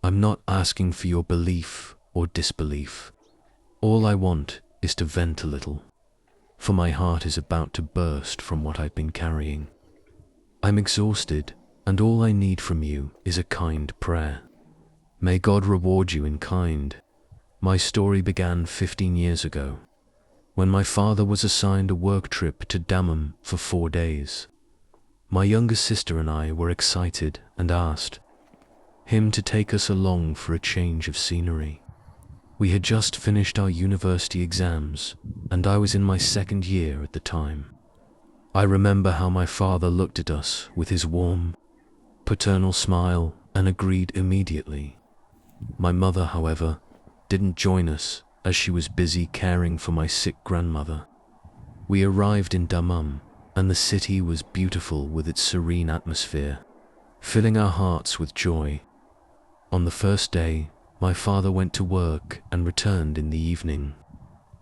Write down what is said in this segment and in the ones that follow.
I'm not asking for your belief or disbelief. All I want is to vent a little, for my heart is about to burst from what I've been carrying. I'm exhausted, and all I need from you is a kind prayer. May God reward you in kind. My story began 15 years ago, when my father was assigned a work trip to Dammam for 4 days. My younger sister and I were excited and asked him to take us along for a change of scenery. We had just finished our university exams, and I was in my 2nd year at the time. I remember how my father looked at us with his warm, paternal smile and agreed immediately. My mother, however, didn't join us as she was busy caring for my sick grandmother. We arrived in Dammam, and the city was beautiful with its serene atmosphere, filling our hearts with joy. On the first day, my father went to work and returned in the evening,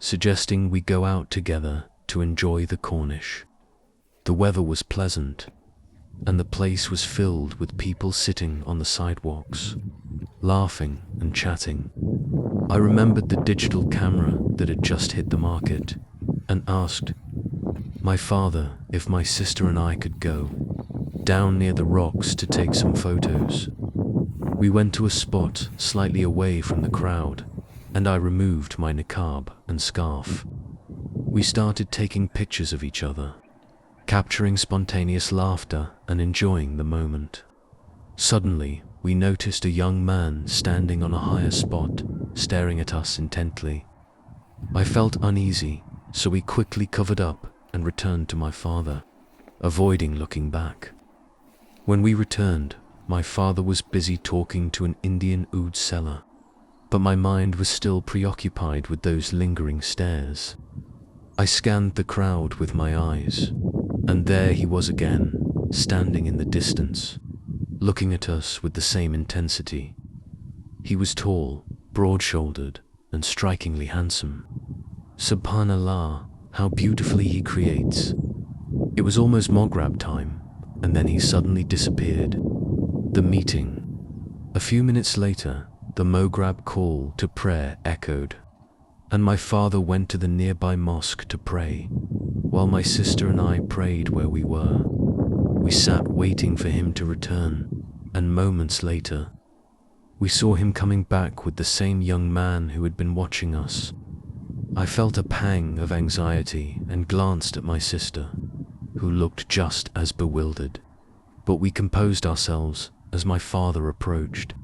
suggesting we go out together to enjoy the Cornish. The weather was pleasant, and the place was filled with people sitting on the sidewalks, laughing and chatting. I remembered the digital camera that had just hit the market and asked my father if my sister and I could go down near the rocks to take some photos. We went to a spot slightly away from the crowd, and I removed my niqab and scarf. We started taking pictures of each other, capturing spontaneous laughter and enjoying the moment. Suddenly, we noticed a young man standing on a higher spot, staring at us intently. I felt uneasy, so we quickly covered up and returned to my father, avoiding looking back. When we returned, my father was busy talking to an Indian oud seller, but my mind was still preoccupied with those lingering stares. I scanned the crowd with my eyes, and there he was again, standing in the distance, looking at us with the same intensity. He was tall, broad-shouldered, and strikingly handsome. Subhanallah, how beautifully he creates. It was almost Maghrib time, and then he suddenly disappeared. The meeting. A few minutes later, the Maghrib call to prayer echoed, and my father went to the nearby mosque to pray, while my sister and I prayed where we were. We sat waiting for him to return, and moments later, we saw him coming back with the same young man who had been watching us. I felt a pang of anxiety and glanced at my sister, who looked just as bewildered. But we composed ourselves as my father approached.